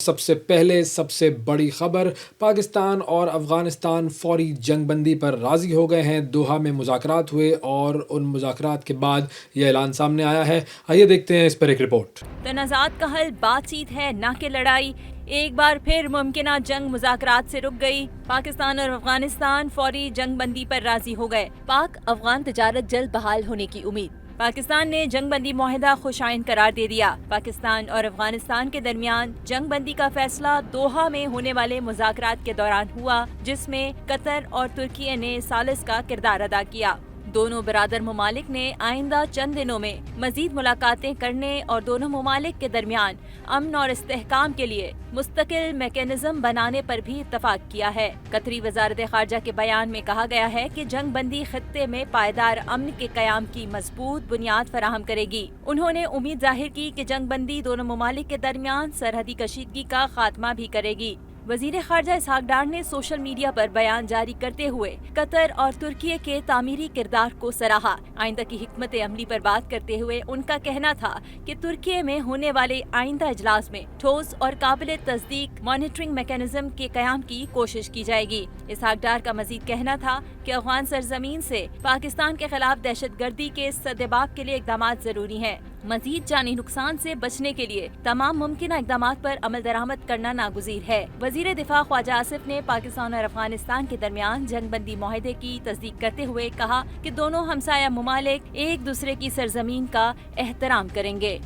سب سے پہلے سب سے بڑی خبر، پاکستان اور افغانستان فوری جنگ بندی پر راضی ہو گئے ہیں۔ دوحہ میں مذاکرات ہوئے اور ان مذاکرات کے بعد یہ اعلان سامنے آیا ہے۔ آئیے دیکھتے ہیں اس پر ایک رپورٹ۔ تنازعات کا حل بات چیت ہے نہ کہ لڑائی، ایک بار پھر ممکنہ جنگ مذاکرات سے رک گئی۔ پاکستان اور افغانستان فوری جنگ بندی پر راضی ہو گئے، پاک افغان تجارت جلد بحال ہونے کی امید۔ پاکستان نے جنگ بندی معاہدہ خوش آئند قرار دے دیا۔ پاکستان اور افغانستان کے درمیان جنگ بندی کا فیصلہ دوحہ میں ہونے والے مذاکرات کے دوران ہوا، جس میں قطر اور ترکی نے ثالث کا کردار ادا کیا۔ دونوں برادر ممالک نے آئندہ چند دنوں میں مزید ملاقاتیں کرنے اور دونوں ممالک کے درمیان امن اور استحکام کے لیے مستقل میکینزم بنانے پر بھی اتفاق کیا ہے۔ قطری وزارت خارجہ کے بیان میں کہا گیا ہے کہ جنگ بندی خطے میں پائیدار امن کے قیام کی مضبوط بنیاد فراہم کرے گی۔ انہوں نے امید ظاہر کی کہ جنگ بندی دونوں ممالک کے درمیان سرحدی کشیدگی کا خاتمہ بھی کرے گی۔ وزیر خارجہ اسحاق ڈار نے سوشل میڈیا پر بیان جاری کرتے ہوئے قطر اور ترکی کے تعمیری کردار کو سراہا۔ آئندہ کی حکمت عملی پر بات کرتے ہوئے ان کا کہنا تھا کہ ترکی میں ہونے والے آئندہ اجلاس میں ٹھوس اور قابل تصدیق مانیٹرنگ میکینزم کے قیام کی کوشش کی جائے گی۔ اسحاق ڈار کا مزید کہنا تھا کہ افغان سرزمین سے پاکستان کے خلاف دہشت گردی کے سدباب کے لیے اقدامات ضروری ہیں۔ مزید جانی نقصان سے بچنے کے لیے تمام ممکنہ اقدامات پر عمل درآمد کرنا ناگزیر ہے۔ وزیر دفاع خواجہ آصف نے پاکستان اور افغانستان کے درمیان جنگ بندی معاہدے کی تصدیق کرتے ہوئے کہا کہ دونوں ہمسایہ ممالک ایک دوسرے کی سرزمین کا احترام کریں گے۔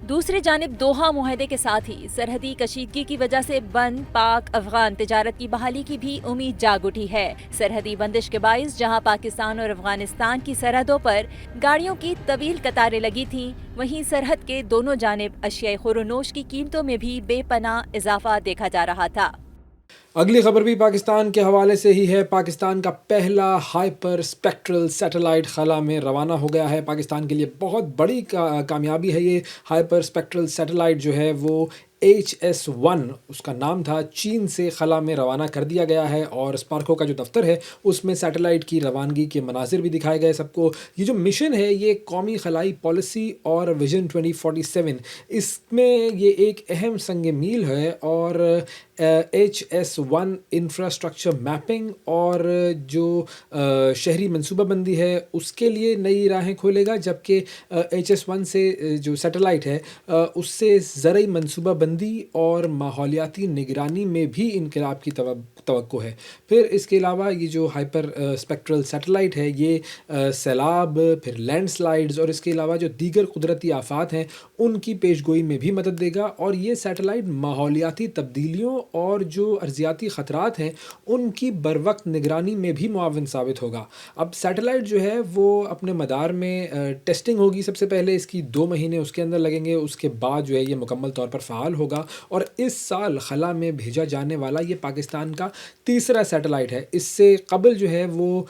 دوسری جانب دوحہ معاہدے کے ساتھ ہی سرحدی کشیدگی کی وجہ سے بند پاک افغان تجارت کی بحالی کی بھی امید جاگ اٹھی ہے۔ سرحدی بندش کے باعث جہاں پاکستان اور افغانستان کی سرحدوں پر گاڑیوں کی طویل قطاریں لگی تھیں، وہیں سرحد کے دونوں جانب اشیاء خور و نوش کی قیمتوں میں بھی بے پناہ اضافہ دیکھا جا رہا تھا۔ اگلی خبر بھی پاکستان کے حوالے سے ہی ہے۔ پاکستان کا پہلا ہائپر اسپیکٹرل سیٹلائٹ خلا میں روانہ ہو گیا ہے۔ پاکستان کے لیے بہت بڑی کامیابی ہے یہ۔ ہائپر اسپیکٹرل سیٹلائٹ جو ہے وہ HS-1 اس کا نام تھا، چین سے خلا میں روانہ کر دیا گیا ہے، اور اسپارکو کا جو دفتر ہے اس میں سیٹلائٹ کی روانگی کے مناظر بھی دکھائے گئے سب کو۔ یہ جو مشن ہے یہ قومی خلائی پالیسی اور ویژن 2047 اس میں یہ ایک اہم سنگ میل ہے، اور HS-1 انفراسٹرکچر میپنگ اور جو شہری منصوبہ بندی ہے اس کے لیے نئی راہیں کھولے گا، جبکہ HS-1 سے جو سیٹلائٹ ہے اس سے زرعی منصوبہ بندی اور ماحولیاتی نگرانی میں بھی انقلاب کی توقع ہے۔ پھر اس کے علاوہ یہ جو ہائپر اسپیکٹرل سیٹلائٹ ہے یہ سیلاب، پھر لینڈ سلائیڈز اور اس کے علاوہ جو دیگر قدرتی آفات ہیں ان کی پیش گوئی میں بھی مدد دے گا، اور یہ سیٹلائٹ ماحولیاتی تبدیلیوں اور جو ارضیاتی خطرات ہیں ان کی بروقت نگرانی میں بھی معاون ثابت ہوگا۔ اب سیٹلائٹ جو ہے وہ اپنے مدار میں ٹیسٹنگ ہوگی، سب سے پہلے اس کی 2 مہینے اس کے اندر لگیں گے، اس کے بعد جو ہے یہ مکمل طور پر فعال ہوگا، اور اس سال خلا میں بھیجا جانے والا یہ پاکستان کا تیسرا سیٹلائٹ ہے۔ اس سے قبل جو ہے وہ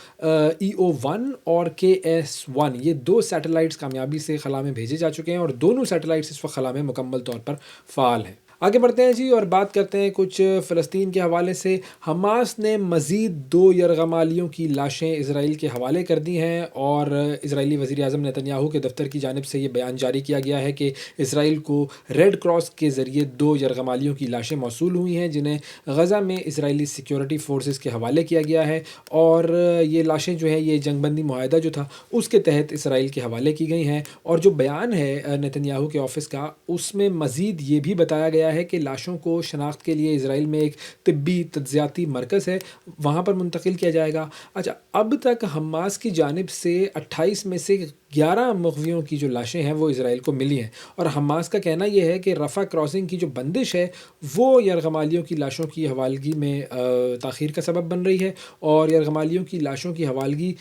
EO-1 اور KS-1 یہ 2 سیٹلائٹس کامیابی سے خلا میں بھیجے جا چکے ہیں، اور دونوں سیٹلائٹس اس وقت خلا میں مکمل طور پر فعال ہیں۔ آگے بڑھتے ہیں جی اور بات کرتے ہیں کچھ فلسطین کے حوالے سے۔ حماس نے مزید 2 یرغمالیوں کی لاشیں اسرائیل کے حوالے کر دی ہیں، اور اسرائیلی وزیر اعظم نیتن یاہو کے دفتر کی جانب سے یہ بیان جاری کیا گیا ہے کہ اسرائیل کو ریڈ کراس کے ذریعے 2 یرغمالیوں کی لاشیں موصول ہوئی ہیں، جنہیں غزہ میں اسرائیلی سیکیورٹی فورسز کے حوالے کیا گیا ہے، اور یہ لاشیں جو ہیں یہ جنگ بندی معاہدہ جو تھا اس کے تحت اسرائیل کے حوالے کی گئی ہیں۔ اور جو بیان ہے نیتن یاہو کے آفس کا اس میں مزید یہ بھی بتایا گیا ہے کہ لاشوں کو شناخت کے لیے اسرائیل میں ایک طبی تجزیاتی مرکز ہے، وہاں پر منتقل کیا جائے گا۔ اچھا، اب تک حماس کی جانب سے 28 میں سے 11 مغویوں کی جو لاشیں ہیں وہ اسرائیل کو ملی ہیں، اور حماس کا کہنا یہ ہے کہ رفح کراسنگ کی جو بندش ہے وہ یرغمالیوں کی لاشوں کی حوالگی میں تاخیر کا سبب بن رہی ہے، اور یرغمالیوں کی لاشوں کی حوالگی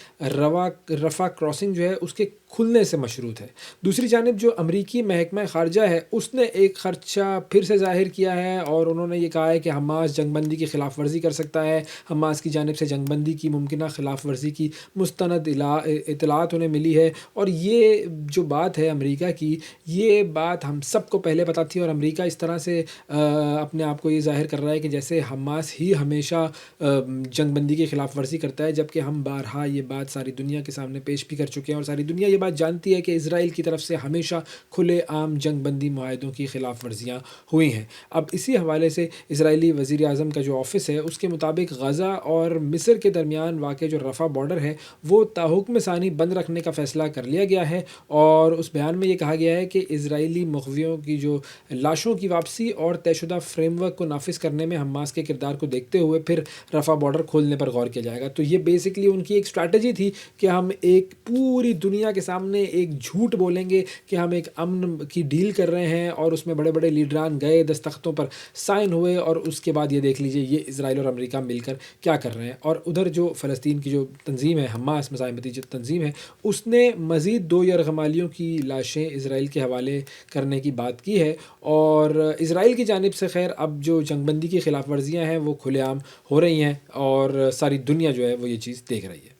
رفح کراسنگ جو ہے اس کے کھلنے سے مشروط ہے۔ دوسری جانب جو امریکی محکمہ خارجہ ہے اس نے ایک خدشہ پھر سے ظاہر کیا ہے، اور انہوں نے یہ کہا ہے کہ حماس جنگ بندی کی خلاف ورزی کر سکتا ہے۔ حماس کی جانب سے جنگ بندی کی ممکنہ خلاف ورزی کی مستند اطلاعات انہیں ملی ہے، اور اور یہ جو بات ہے امریکہ کی، یہ بات ہم سب کو پہلے پتہ تھی، اور امریکہ اس طرح سے اپنے آپ کو یہ ظاہر کر رہا ہے کہ جیسے حماس ہی ہمیشہ جنگ بندی کی خلاف ورزی کرتا ہے، جبکہ ہم بارہا یہ بات ساری دنیا کے سامنے پیش بھی کر چکے ہیں، اور ساری دنیا یہ بات جانتی ہے کہ اسرائیل کی طرف سے ہمیشہ کھلے عام جنگ بندی معاہدوں کی خلاف ورزیاں ہوئی ہیں۔ اب اسی حوالے سے اسرائیلی وزیر اعظم کا جو آفس ہے اس کے مطابق غزہ اور مصر کے درمیان واقع جو رفح بارڈر ہے وہ تاحکم ثانی بند رکھنے کا فیصلہ کر لیا گیا ہے، اور اس بیان میں یہ کہا گیا ہے کہ اسرائیلی مغویوں کی جو لاشوں کی واپسی اور طے شدہ فریم ورک کو نافذ کرنے میں حماس کے کردار کو دیکھتے ہوئے پھر رفح بارڈر کھولنے پر غور کیا جائے گا۔ تو یہ بیسکلی ان کی ایک اسٹریٹجی تھی کہ ہم ایک پوری دنیا کے سامنے ایک جھوٹ بولیں گے کہ ہم ایک امن کی ڈیل کر رہے ہیں، اور اس میں بڑے بڑے لیڈران گئے، دستخطوں پر سائن ہوئے، اور اس کے بعد یہ دیکھ لیجئے یہ اسرائیل اور امریکہ مل کر کیا کر رہے ہیں۔ اور ادھر جو فلسطین کی جو تنظیم ہے، حماس مزاحمتی جو تنظیم ہے، اس نے مزید 2 یرغمالیوں کی لاشیں اسرائیل کے حوالے کرنے کی بات کی ہے، اور اسرائیل کی جانب سے خیر اب جو جنگ بندی کی خلاف ورزیاں ہیں وہ کھلے عام ہو رہی ہیں، اور ساری دنیا جو ہے وہ یہ چیز دیکھ رہی ہے۔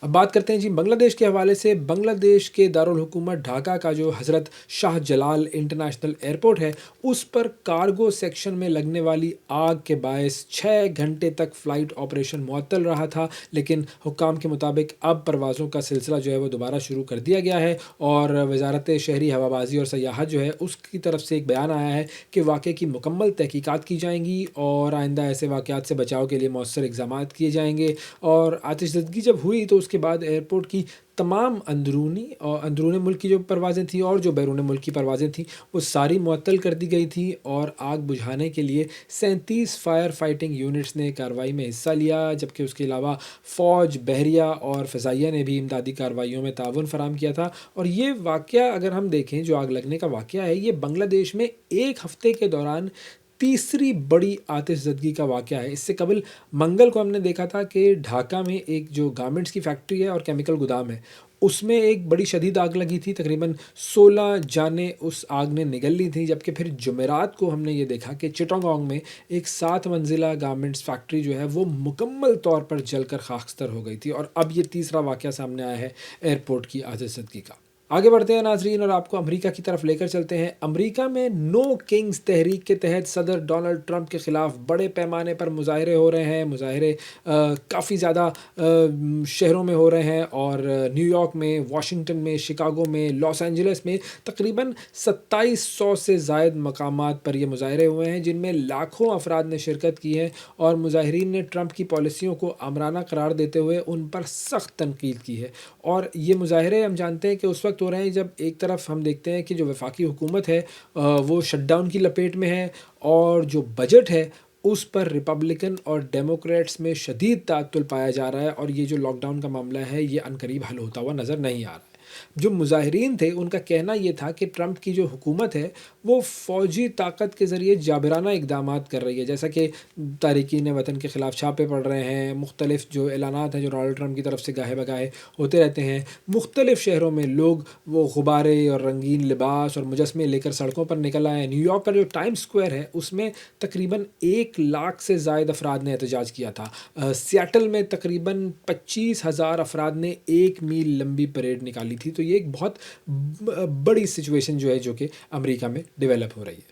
اب بات کرتے ہیں جی بنگلہ دیش کے حوالے سے۔ بنگلہ دیش کے دارالحکومت ڈھاکہ کا جو حضرت شاہ جلال انٹرنیشنل ایئرپورٹ ہے، اس پر کارگو سیکشن میں لگنے والی آگ کے باعث 6 گھنٹے تک فلائٹ آپریشن معطل رہا تھا، لیکن حکام کے مطابق اب پروازوں کا سلسلہ جو ہے وہ دوبارہ شروع کر دیا گیا ہے، اور وزارت شہری ہوابازی اور سیاحت جو ہے اس کی طرف سے ایک بیان آیا ہے کہ واقعے کی مکمل تحقیقات کی جائیں گی، اور آئندہ ایسے واقعات سے بچاؤ کے لیے مؤثر اقدامات کیے جائیں گے۔ اور آتش زدگی جب ہوئی تو اس کے بعد ایئرپورٹ کی تمام اندرون ملک کی جو پروازیں تھیں اور جو بیرون ملک کی پروازیں تھیں وہ ساری معطل کر دی گئی تھیں، اور آگ بجھانے کے لیے 37 فائر فائٹنگ یونٹس نے کارروائی میں حصہ لیا، جبکہ اس کے علاوہ فوج، بحریہ اور فضائیہ نے بھی امدادی کارروائیوں میں تعاون فراہم کیا تھا۔ اور یہ واقعہ اگر ہم دیکھیں، جو آگ لگنے کا واقعہ ہے، یہ بنگلہ دیش میں ایک ہفتے کے دوران تیسری بڑی آتش زدگی کا واقعہ ہے۔ اس سے قبل منگل کو ہم نے دیکھا تھا کہ ڈھاکہ میں ایک جو گارمنٹس کی فیکٹری ہے اور کیمیکل گودام ہے، اس میں ایک بڑی شدید آگ لگی تھی، تقریباً 16 جانیں اس آگ نے نگل لی تھیں، جبکہ پھر جمعرات کو ہم نے یہ دیکھا کہ چٹاگانگ میں ایک 7 منزلہ گارمنٹس فیکٹری جو ہے وہ مکمل طور پر جل کر خاکستر ہو گئی تھی، اور اب یہ تیسرا واقعہ سامنے آیا ہے ایئرپورٹ کی آتش زدگی کا۔ آگے بڑھتے ہیں ناظرین، اور آپ کو امریکہ کی طرف لے کر چلتے ہیں۔ امریکہ میں نو کنگز تحریک کے تحت صدر ڈونلڈ ٹرمپ کے خلاف بڑے پیمانے پر مظاہرے ہو رہے ہیں۔ مظاہرے کافی زیادہ شہروں میں ہو رہے ہیں، اور نیو یارک میں، واشنگٹن میں، شکاگو میں، لاس اینجلس میں تقریباً 2700 سے زائد مقامات پر یہ مظاہرے ہوئے ہیں، جن میں لاکھوں افراد نے شرکت کی ہے، اور مظاہرین نے ٹرمپ کی پالیسیوں کو آمرانہ قرار دیتے ہوئے ان پر سخت تنقید کی ہے۔ اور یہ مظاہرے ہم جانتے ہیں کہ اس وقت ہو رہے ہیں جب ایک طرف ہم دیکھتے ہیں کہ جو وفاقی حکومت ہے وہ شٹ ڈاؤن کی لپیٹ میں ہے، اور جو بجٹ ہے اس پر ریپبلکن اور ڈیموکریٹس میں شدید تعطل پایا جا رہا ہے، اور یہ جو لاک ڈاؤن کا معاملہ ہے یہ عنقریب حل ہوتا ہوا نظر نہیں آ رہا ہے۔ جو مظاہرین تھے ان کا کہنا یہ تھا کہ ٹرمپ کی جو حکومت ہے وہ فوجی طاقت کے ذریعے جابرانہ اقدامات کر رہی ہے، جیسا کہ تارکین وطن کے خلاف چھاپے پڑ رہے ہیں، مختلف جو اعلانات ہیں جو ڈونلڈ ٹرمپ کی طرف سے گاہے بگاہے ہوتے رہتے ہیں، مختلف شہروں میں لوگ وہ غبارے اور رنگین لباس اور مجسمے لے کر سڑکوں پر نکل آئے ہیں۔ نیو یارک کا جو ٹائم سکوائر ہے اس میں تقریباً 1 لاکھ سے زائد افراد نے احتجاج کیا تھا۔ سیاٹل میں تقریباً 25,000 افراد نے 1 میل لمبی پریڈ نکالی تھی۔ تو یہ ایک بہت بڑی سچویشن جو ہے جو کہ امریکہ میں ڈیولپ ہو رہی ہے۔